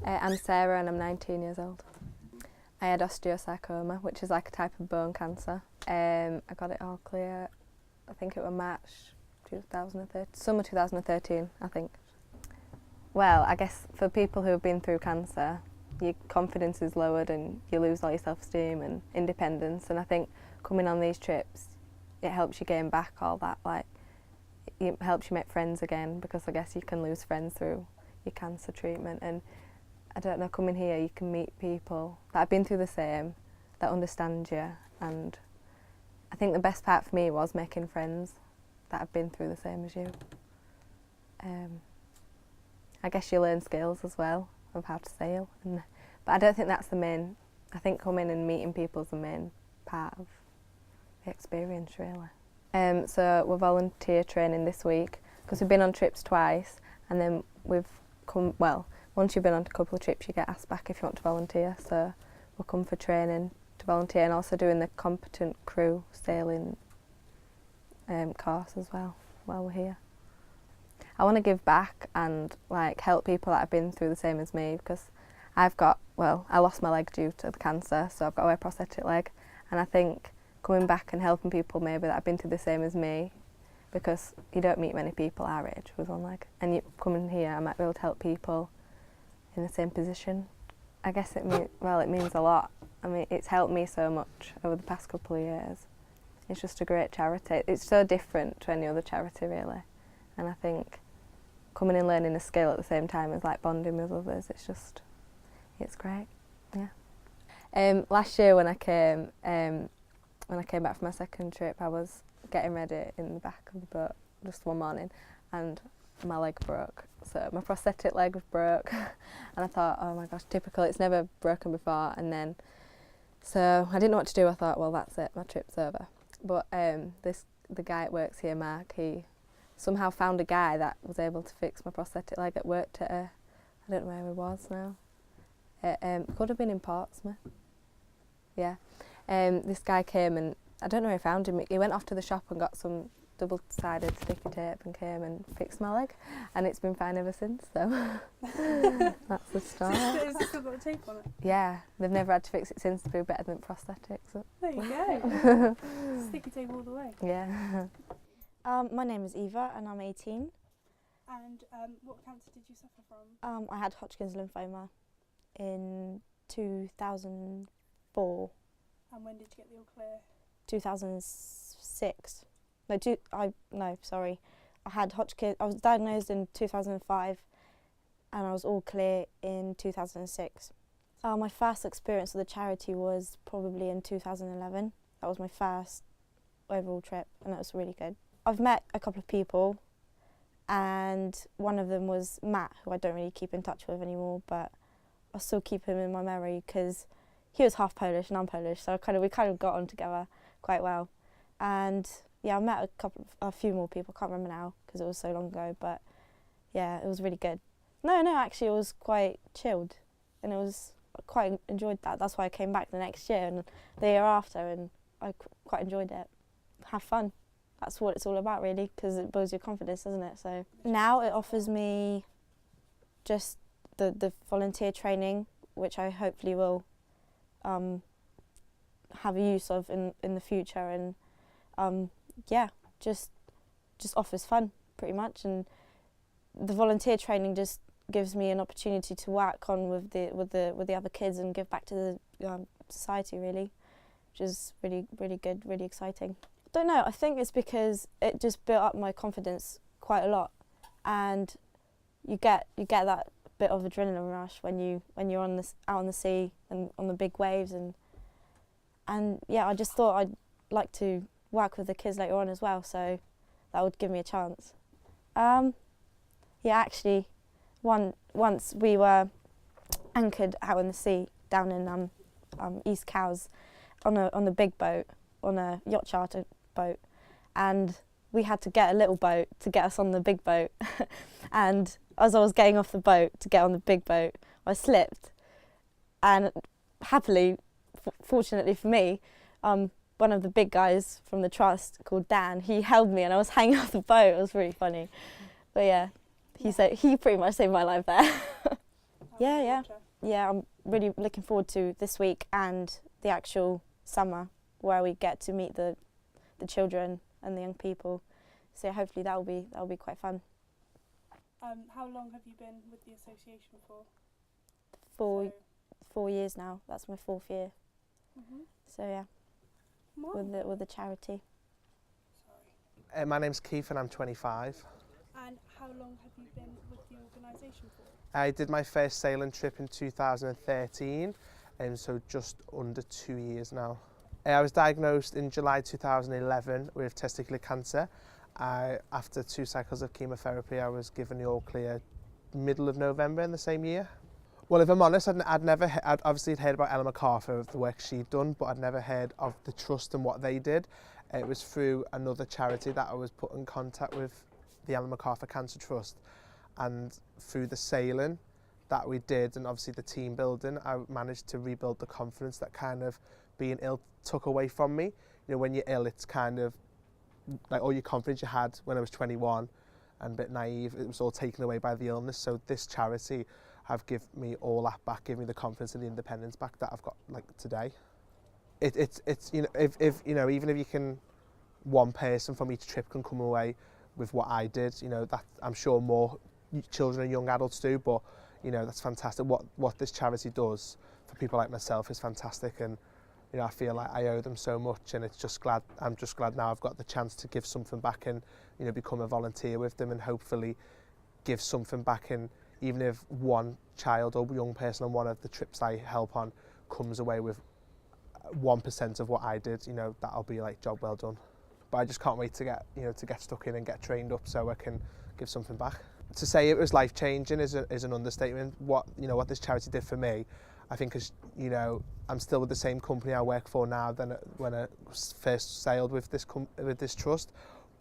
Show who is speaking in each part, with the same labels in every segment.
Speaker 1: I'm Sarah and I'm 19 years old. I had osteosarcoma, which is like a type of bone cancer. I got it all clear, I think it was March 2013, summer 2013, I think. Well, I guess for people who have been through cancer, your confidence is lowered and you lose all your self-esteem and independence, and I think coming on these trips, it helps you gain back all that, like, it helps you make friends again, because I guess you can lose friends through your cancer treatment. And I don't know, coming here you can meet people that have been through the same, that understand you, and I think the best part for me was making friends that have been through the same as you. I guess you learn skills as well of how to sail, but I don't think that's the main. I think coming and meeting people is the main part of the experience, really. So we're volunteer training this week because we've been on trips twice, and then we've come, well, once you've been on a couple of trips you get asked back if you want to volunteer, so we'll come for training to volunteer and also doing the competent crew sailing course as well while we're here. I want to give back and like help people that have been through the same as me, because I've got, well, I lost my leg due to the cancer, so I've got to wear a prosthetic leg, and I think coming back and helping people maybe that have been through the same as me, because you don't meet many people our age with one leg, and you coming here I might be able to help people in the same position. I guess it means a lot. I mean, it's helped me so much over the past couple of years. It's just a great charity. It's so different to any other charity, really, and I think coming and learning a skill at the same time as like bonding with others, it's great. Yeah. Last year when I came back from my second trip, I was getting ready in the back of the boat just one morning, and my leg broke. So my prosthetic leg was broke, and I thought, oh my gosh, typical, it's never broken before. And then, so I didn't know what to do. I thought, well, that's it, my trip's over. But the guy that works here, Mark, he somehow found a guy that was able to fix my prosthetic leg that worked at I don't know where he was now. It could have been in Portsmouth. Yeah. This guy came, and I don't know where he found him. He went off to the shop and got some double-sided sticky tape and came and fixed my leg, and it's been fine ever since, so that's the start.
Speaker 2: Has it still got the tape on it?
Speaker 1: Yeah, they've never had to fix it since to be better than prosthetics. So.
Speaker 2: There you go. Sticky tape all the way.
Speaker 1: Yeah.
Speaker 3: My name is Eva and I'm 18.
Speaker 2: And what cancer did you suffer from?
Speaker 3: I had Hodgkin's lymphoma in 2004.
Speaker 2: And when did you get the all clear?
Speaker 3: 2006. Sorry. I had Hodgkin. I was diagnosed in 2005 and I was all clear in 2006. My first experience with the charity was probably in 2011. That was my first overall trip, and that was really good. I've met a couple of people, and one of them was Matt, who I don't really keep in touch with anymore, but I still keep him in my memory because he was half Polish and I'm Polish, so we kind of got on together quite well. And yeah, I met a few more people. I can't remember now because it was so long ago, but yeah, it was really good. No, actually, it was quite chilled, and I quite enjoyed that. That's why I came back the next year and the year after, and I quite enjoyed it. Have fun. That's what it's all about, really, because it builds your confidence, doesn't it? So now it offers me just the volunteer training, which I hopefully will have use of in the future, and just offers fun pretty much. And the volunteer training just gives me an opportunity to work on with the other kids and give back to the society, really, which is really good, really exciting. I don't know, I think it's because it just built up my confidence quite a lot, and you get that bit of adrenaline rush when you're out on the sea and on the big waves, and yeah, I just thought I'd like to work with the kids later on as well, so that would give me a chance. Yeah, actually, once we were anchored out in the sea down in East Cowes on a big boat, on a yacht charter boat, and we had to get a little boat to get us on the big boat. And as I was getting off the boat to get on the big boat, I slipped, and happily, fortunately for me, one of the big guys from the trust called Dan, he held me and I was hanging off the boat. It was really funny. But yeah, he pretty much saved my life there. Yeah. I'm really looking forward to this week and the actual summer where we get to meet the children and the young people. So hopefully that'll be quite fun.
Speaker 2: How long have you been with the association for?
Speaker 3: 4 years now. That's my 4th year. So yeah, with the charity.
Speaker 2: Sorry.
Speaker 4: My name's Keith and I'm 25.
Speaker 2: And how long have you been with the organisation for?
Speaker 4: I did my first sailing trip in 2013, and so just under 2 years now. I was diagnosed in July 2011 with testicular cancer. After 2 cycles of chemotherapy, I was given the all clear middle of November in the same year. Well, if I'm honest, I'd obviously heard about Ellen MacArthur, of the work she'd done, but I'd never heard of the trust and what they did. It was through another charity that I was put in contact with, the Ellen MacArthur Cancer Trust, and through the sailing that we did and obviously the team building, I managed to rebuild the confidence that kind of being ill took away from me. You know, when you're ill, it's kind of like all your confidence you had when I was 21 and a bit naive, it was all taken away by the illness. So this charity have given me all that back, given me the confidence and the independence back that I've got like today. It's you know, if you know, even if you can, one person from each trip can come away with what I did, you know, that I'm sure more children and young adults do, but you know, that's fantastic. What this charity does for people like myself is fantastic, and you know, I feel like I owe them so much, and I'm just glad now I've got the chance to give something back and, you know, become a volunteer with them and hopefully give something back. And even if one child or young person on one of the trips I help on comes away with 1% of what I did, you know, that'll be like job well done. But I just can't wait to get stuck in and get trained up so I can give something back. To say it was life changing is an understatement. What this charity did for me, I think is, you know, I'm still with the same company I work for now than when I first sailed with this trust.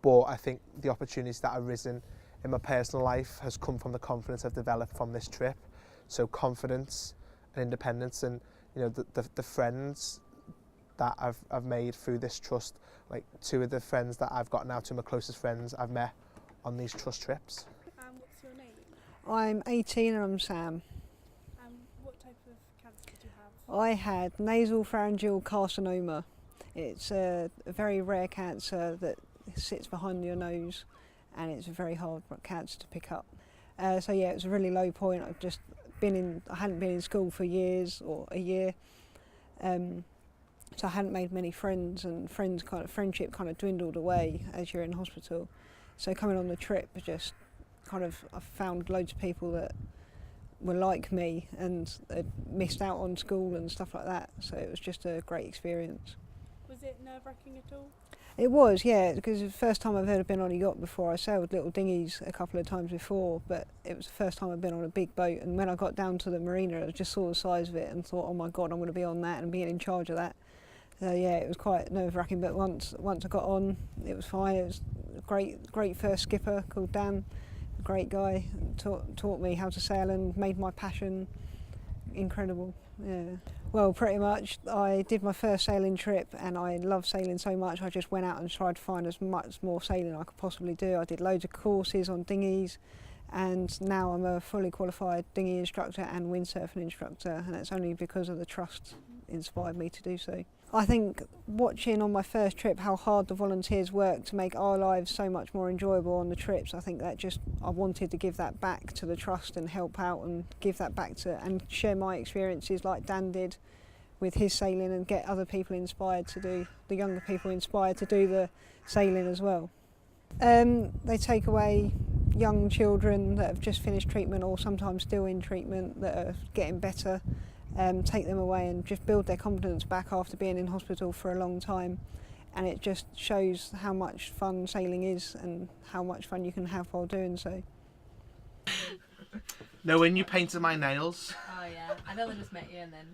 Speaker 4: But I think the opportunities that have arisen in my personal life has come from the confidence I've developed from this trip. So confidence and independence, and you know, the friends that I've made through this trust, like 2 of the friends that I've got now, 2 of my closest friends I've met on these trust trips.
Speaker 2: What's your name?
Speaker 5: I'm 18 and I'm Sam.
Speaker 2: What type of cancer did you have?
Speaker 5: I had nasal pharyngeal carcinoma. It's a very rare cancer that sits behind your nose, and it's a very hard cancer to pick up. So yeah, it was a really low point. I hadn't been in school for years or a year, so I hadn't made many friends, and friendship kind of dwindled away as you're in hospital. So coming on the trip, I found loads of people that were like me and had missed out on school and stuff like that. So it was just a great experience.
Speaker 2: Was it nerve-wracking at all?
Speaker 5: It was, yeah, because it was the first time I've ever been on a yacht before. I sailed little dinghies a couple of times before, but it was the first time I'd been on a big boat. And when I got down to the marina, I just saw the size of it and thought, oh my God, I'm going to be on that and being in charge of that. So yeah, it was quite nerve-wracking, but once I got on, it was fine. It was a great first skipper called Dan, a great guy, taught me how to sail and made my passion incredible. Yeah. Well, pretty much. I did my first sailing trip and I love sailing so much I just went out and tried to find as much more sailing I could possibly do. I did loads of courses on dinghies, and now I'm a fully qualified dinghy instructor and windsurfing instructor, and it's only because of the trust inspired me to do so. I think watching on my first trip how hard the volunteers work to make our lives so much more enjoyable on the trips, I think I wanted to give that back to the trust and help out and give that back and share my experiences like Dan did with his sailing, and get other people inspired to do, the younger people inspired to do the sailing as well. They take away young children that have just finished treatment or sometimes still in treatment that are getting better. Take them away and just build their confidence back after being in hospital for a long time, and it just shows how much fun sailing is and how much fun you can have while doing so.
Speaker 4: No, when you painted my nails.
Speaker 1: Oh yeah, I nearly just met you and then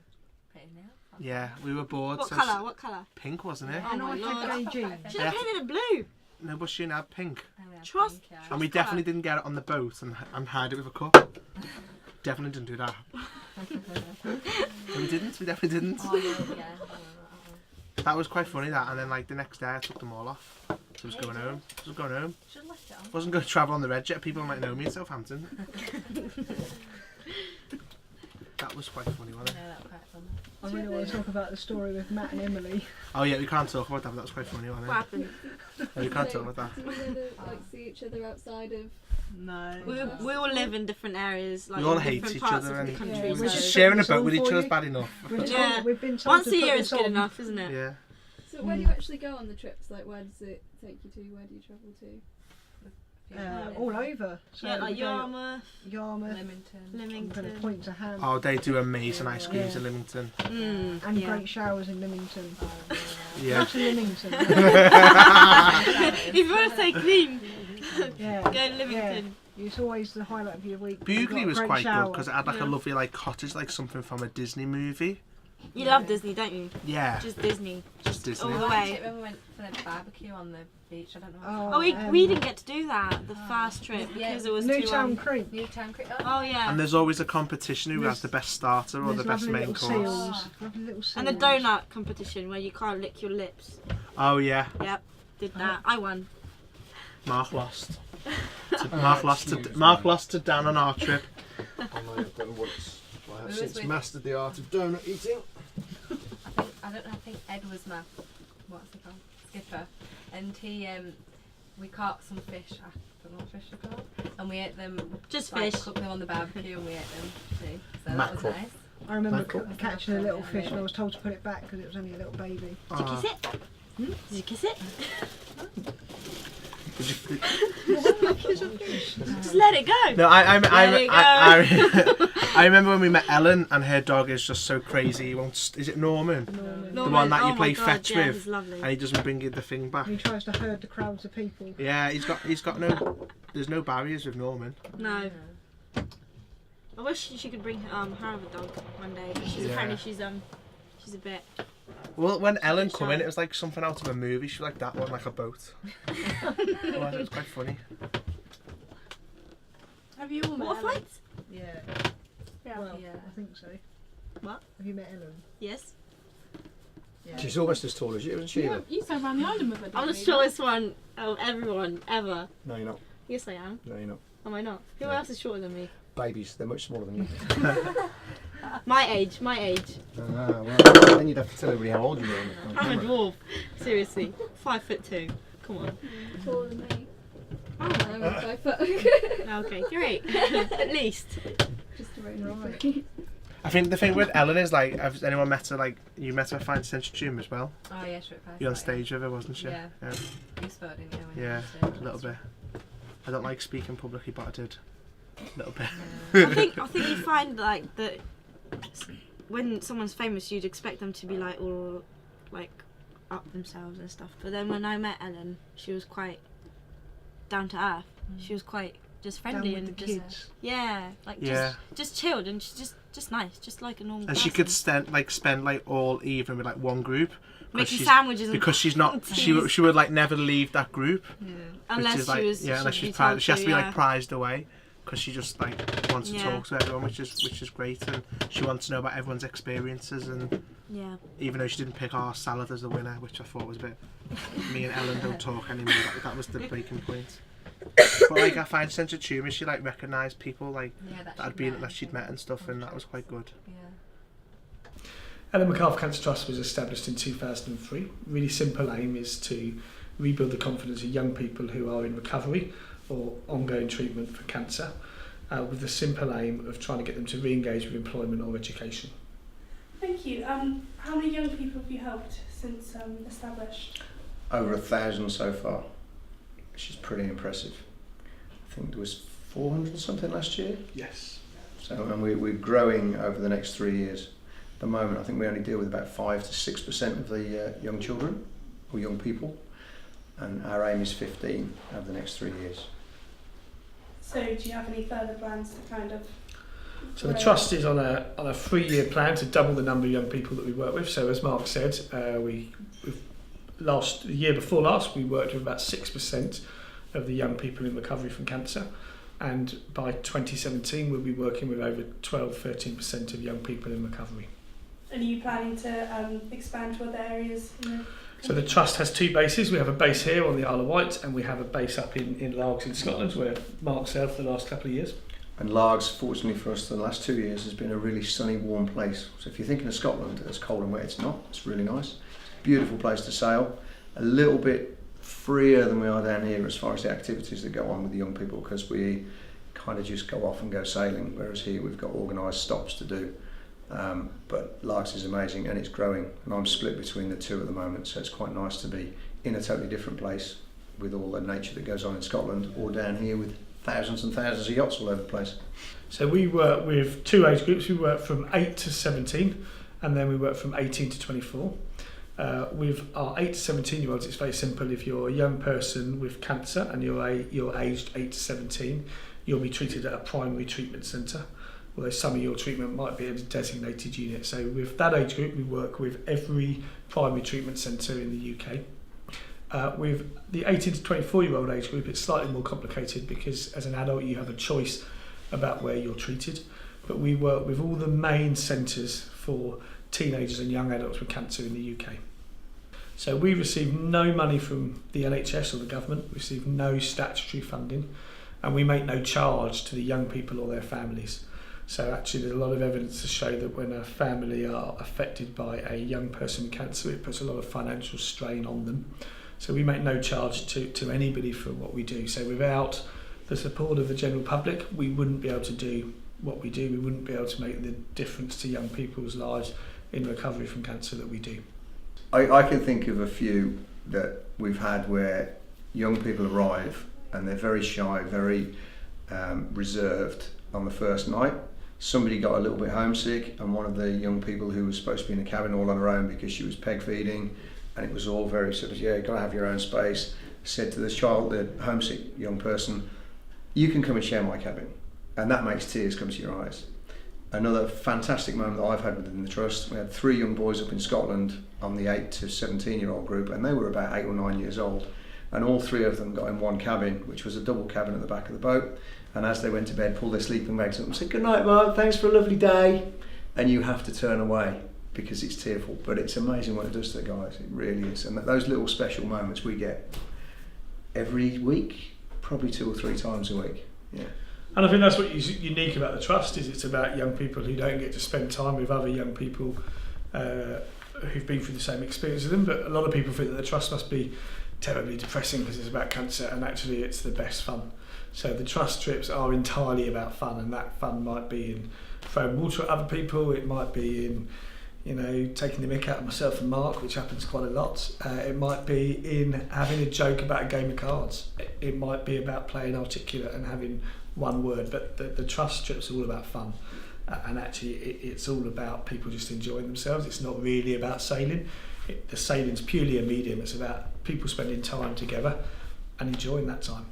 Speaker 1: painted nails.
Speaker 4: Yeah, we were bored.
Speaker 2: What colour? What colour?
Speaker 4: Pink, wasn't it?
Speaker 2: Oh my Lord.
Speaker 6: Should have painted it blue.
Speaker 4: No, but she had pink.
Speaker 6: Trust.
Speaker 4: And we definitely didn't get it on the boat and hide it with a cup. Definitely didn't do that. No, we definitely didn't.
Speaker 1: Oh, yeah.
Speaker 4: That was quite funny, that, and then like the next day I took them all off. So I was going home.
Speaker 1: Should have left it on.
Speaker 4: Wasn't going to travel on the Red Jet, people might know me in Southampton. That was quite funny, wasn't it?
Speaker 1: Yeah, that was quite fun.
Speaker 5: I really want to talk about the story with Matt and Emily.
Speaker 4: Oh yeah, we can't talk about that, but that was quite funny, wasn't
Speaker 3: What
Speaker 4: it?
Speaker 3: happened?
Speaker 4: No, we can't talk about that.
Speaker 7: Do we ever see each other outside of?
Speaker 6: No.
Speaker 3: We all live in different areas. Like
Speaker 4: We all
Speaker 3: in
Speaker 4: hate
Speaker 3: different
Speaker 4: each
Speaker 3: parts
Speaker 4: other
Speaker 3: of the
Speaker 4: and
Speaker 3: country.
Speaker 5: we're
Speaker 3: so-
Speaker 5: just
Speaker 4: Sharing a
Speaker 5: putting
Speaker 4: boat with
Speaker 5: this on
Speaker 4: each
Speaker 5: for
Speaker 4: other is
Speaker 5: you.
Speaker 4: bad enough.
Speaker 3: Yeah.
Speaker 5: We've been told
Speaker 3: Once
Speaker 5: to
Speaker 3: a
Speaker 5: put
Speaker 3: year
Speaker 5: this
Speaker 3: is good
Speaker 5: on.
Speaker 3: enough, isn't it?
Speaker 4: Yeah.
Speaker 7: So where do you actually go on the trips? Like where does it take you to? Where do you travel to?
Speaker 5: All over. So
Speaker 3: Yeah, like
Speaker 5: we go
Speaker 3: Yarmouth,
Speaker 5: Yarmouth. I'm going to
Speaker 3: Leamington.
Speaker 5: point to Ham.
Speaker 4: Oh, they do amazing ice creams
Speaker 5: Yeah.
Speaker 4: in Leamington.
Speaker 5: And
Speaker 3: yeah.
Speaker 5: great showers in Leamington.
Speaker 4: Yeah.
Speaker 5: Not in Leamington.
Speaker 3: If you want to stay clean,
Speaker 5: yeah.
Speaker 3: go to Leamington.
Speaker 5: It's always the highlight of your week.
Speaker 4: Bugley
Speaker 5: You've got a
Speaker 4: was
Speaker 5: great
Speaker 4: quite
Speaker 5: shower.
Speaker 4: good because it had like a
Speaker 3: Yeah.
Speaker 4: lovely like cottage, like something from a Disney movie.
Speaker 3: You love Disney, don't you?
Speaker 4: Yeah,
Speaker 3: Just Disney.
Speaker 4: just Disney.
Speaker 3: all the
Speaker 1: I
Speaker 3: way.
Speaker 1: liked it when we went for the barbecue on the beach. I don't know.
Speaker 3: Oh, we
Speaker 5: um,
Speaker 3: didn't get to do that the first trip
Speaker 1: Yeah,
Speaker 3: because it was
Speaker 5: Newtown
Speaker 3: too.
Speaker 5: Creek.
Speaker 1: Newtown Creek.
Speaker 3: Oh yeah.
Speaker 4: And there's always a competition who has the best starter or the
Speaker 5: There's
Speaker 4: best
Speaker 5: lovely
Speaker 4: main
Speaker 5: little
Speaker 4: course.
Speaker 5: seals. Lovely little seals.
Speaker 3: And the donut competition where you can't lick your lips.
Speaker 4: Oh yeah,
Speaker 3: Yep, did that. I won.
Speaker 4: Mark lost. Mark lost to Dan on our trip.
Speaker 8: I may have done once. I have
Speaker 1: Who was
Speaker 8: since
Speaker 1: with-
Speaker 8: mastered the art of donut eating.
Speaker 1: I think Ed was my what's it called? Skipper, and he we caught some fish. I don't know what fish they're called, and we ate them.
Speaker 3: Just
Speaker 1: like,
Speaker 3: fish.
Speaker 1: cooked them on the barbecue, and we ate them too. So that
Speaker 4: Mackerel.
Speaker 1: was nice.
Speaker 5: I remember
Speaker 8: Mackerel.
Speaker 5: catching a little fish and I was told to put it back because it was only a little baby.
Speaker 3: Did you kiss it? Did you kiss it? Just let it go.
Speaker 4: No,
Speaker 3: Let it go.
Speaker 4: I remember when we met Ellen and her dog is just so crazy. He won't. Is it Norman?
Speaker 3: Norman,
Speaker 4: one that you
Speaker 3: oh
Speaker 4: play
Speaker 3: my God,
Speaker 4: fetch
Speaker 3: yeah,
Speaker 4: with,
Speaker 3: he's lovely.
Speaker 4: And he doesn't bring you the thing back.
Speaker 5: He tries to herd the crowds of people.
Speaker 4: Yeah, he's got no. There's no barriers with Norman.
Speaker 3: No. I wish she could bring her other dog one day. But she's
Speaker 4: Yeah.
Speaker 3: apparently she's a bit.
Speaker 4: Well, when Ellen come in,
Speaker 3: shy.
Speaker 4: it was like something out of a movie. She was like that one, like a boat. It was quite funny.
Speaker 2: Have you all met
Speaker 3: What
Speaker 2: Ellen?
Speaker 3: fights?
Speaker 5: Yeah.
Speaker 2: Yeah.
Speaker 5: Well,
Speaker 1: Yeah.
Speaker 5: I think so.
Speaker 3: What?
Speaker 5: Have you met Ellen?
Speaker 3: Yes.
Speaker 5: Yeah.
Speaker 8: She's almost as tall as you, isn't she?
Speaker 2: You, you said around the island with her.
Speaker 3: I'm the
Speaker 2: didn't you?
Speaker 3: shortest one of everyone ever.
Speaker 8: No, you're not.
Speaker 3: Yes, I am.
Speaker 8: No, you're not.
Speaker 3: Am I not? Who
Speaker 8: No.
Speaker 3: else is shorter than me?
Speaker 8: Babies, they're much smaller than you.
Speaker 3: My age. My age.
Speaker 8: Well, then you'd have to tell everybody how old you were. on
Speaker 3: I'm a
Speaker 8: camera.
Speaker 3: dwarf. Seriously. 5'2". Come on.
Speaker 7: Taller than me.
Speaker 3: Oh
Speaker 7: I'm
Speaker 3: my.
Speaker 7: 5 foot.
Speaker 3: Okay, great. At least.
Speaker 7: Just around
Speaker 5: Right.
Speaker 4: I think the thing with Ellen is like, has anyone met her? Like, you met her at Fine Central Tune as well.
Speaker 1: Oh yeah, sure.
Speaker 4: You on stage with her, wasn't she?
Speaker 1: Yeah.
Speaker 4: Yeah,
Speaker 1: You spoke, didn't you? when you
Speaker 4: yeah,
Speaker 1: were on stage?
Speaker 4: a little bit. I don't like speaking publicly, but I did. A little bit.
Speaker 1: Yeah.
Speaker 3: I think you find like that when someone's famous, you'd expect them to be like all like up themselves and stuff. But then when I met Ellen, she was quite down to earth. She was quite just friendly
Speaker 5: Down with
Speaker 3: and
Speaker 5: the
Speaker 3: just
Speaker 5: kids.
Speaker 3: yeah, like
Speaker 4: Yeah.
Speaker 3: just chilled and she's just nice, just like a normal.
Speaker 4: And she
Speaker 3: person.
Speaker 4: could spend like all evening with like one group. 'cause
Speaker 3: making
Speaker 4: she's-
Speaker 3: sandwiches and
Speaker 4: Because she's not,
Speaker 3: teas.
Speaker 4: she would like never leave that group.
Speaker 3: unless
Speaker 4: which is like,
Speaker 3: she was
Speaker 4: unless
Speaker 3: she'd be
Speaker 4: she's prized,
Speaker 3: told
Speaker 4: she has to be
Speaker 3: yeah.
Speaker 4: like prized away because she just like wants to
Speaker 3: Yeah.
Speaker 4: talk to everyone, which is great, and she wants to know about everyone's experiences. And
Speaker 3: Yeah.
Speaker 4: even though she didn't pick our salad as the winner, which I thought was a bit, me and Ellen don't talk anymore. That was the breaking point. But like I find sense of humour, she like recognised people like
Speaker 1: Yeah,
Speaker 4: that she'd met and stuff, and that was quite good.
Speaker 1: Yeah.
Speaker 9: Ellen MacArthur Cancer Trust was established in 2003. Really simple aim is to rebuild the confidence of young people who are in recovery or ongoing treatment for cancer, with the simple aim of trying to get them to re-engage with employment or education.
Speaker 2: Thank you. How many young people have you helped since established?
Speaker 8: Over 1,000 so far, which is pretty impressive. I think there was 400 and something last year.
Speaker 9: Yes.
Speaker 8: So, and we're growing over the next 3 years. At the moment, I think we only deal with about 5 to 6% of the young children or young people, and our aim is 15 over the next 3 years.
Speaker 2: So do you have any further plans to kind of?
Speaker 9: So the
Speaker 2: grow?
Speaker 9: trust is on a 3-year plan to double the number of young people that we work with. So as Mark said, the year before last we worked with about 6% of the young people in recovery from cancer, and by 2017 we'll be working with over 12-13% of young people in recovery.
Speaker 2: And are you planning to expand to other areas?
Speaker 9: So the trust has 2 bases. We have a base here on the Isle of Wight, and we have a base up in Largs in Scotland, where Mark's served for the last couple of years.
Speaker 8: And Largs, fortunately for us, the last 2 years has been a really sunny, warm place. So if you're thinking of Scotland, it's cold and wet, it's not. It's really nice. Beautiful place to sail. A little bit freer than we are down here as far as the activities that go on with the young people, because we kind of just go off and go sailing, whereas here we've got organised stops to do. But Largs is amazing and it's growing, and I'm split between the two at the moment, so it's quite nice to be in a totally different place with all the nature that goes on in Scotland, or down here with thousands and thousands of yachts all over the place.
Speaker 9: So we work with two age groups. We work from 8 to 17, and then we work from 18 to 24. With our 8 to 17 year olds, it's very simple. If you're a young person with cancer and you're aged 8 to 17, you'll be treated at a primary treatment centre, although some of your treatment might be at a designated unit. So with that age group, we work with every primary treatment centre in the UK. With the 18 to 24 year old age group, it's slightly more complicated because as an adult you have a choice about where you're treated, but we work with all the main centres for teenagers and young adults with cancer in the UK. So we receive no money from the NHS or the government, we receive no statutory funding, and we make no charge to the young people or their families. So actually there's a lot of evidence to show that when a family are affected by a young person with cancer, it puts a lot of financial strain on them. So we make no charge to anybody for what we do. So without the support of the general public, we wouldn't be able to do what we do. We wouldn't be able to make the difference to young people's lives in recovery from cancer that we do.
Speaker 8: I can think of a few that we've had where young people arrive and they're very shy, very reserved on the first night. Somebody got a little bit homesick, and one of the young people who was supposed to be in a cabin all on her own because she was peg feeding, and it was all very sort of, yeah, you've got to have your own space, said to the child, the homesick young person, you can come and share my cabin. And that makes tears come to your eyes. Another fantastic moment that I've had within the Trust, we had 3 young boys up in Scotland on the 8 to 17 year old group, and they were about 8 or 9 years old, and all 3 of them got in one cabin, which was a double cabin at the back of the boat, and as they went to bed, pulled their sleeping bags up and said, good night Mark, thanks for a lovely day, and you have to turn away because it's tearful, but it's amazing what it does to the guys, it really is. And those little special moments we get every week, probably 2 or 3 times a week. Yeah.
Speaker 9: And I think that's what is unique about the Trust, is it's about young people who don't get to spend time with other young people who've been through the same experience as them. But a lot of people think that the Trust must be terribly depressing because it's about cancer, and actually it's the best fun. So the Trust trips are entirely about fun, and that fun might be in throwing water at other people, it might be in taking the mick out of myself and Mark, which happens quite a lot. It might be in having a joke about a game of cards. It might be about playing articulate and having one word, but the Trust trip's all about fun. And actually it's all about people just enjoying themselves. It's not really about sailing. The sailing's purely a medium. It's about people spending time together and enjoying that time.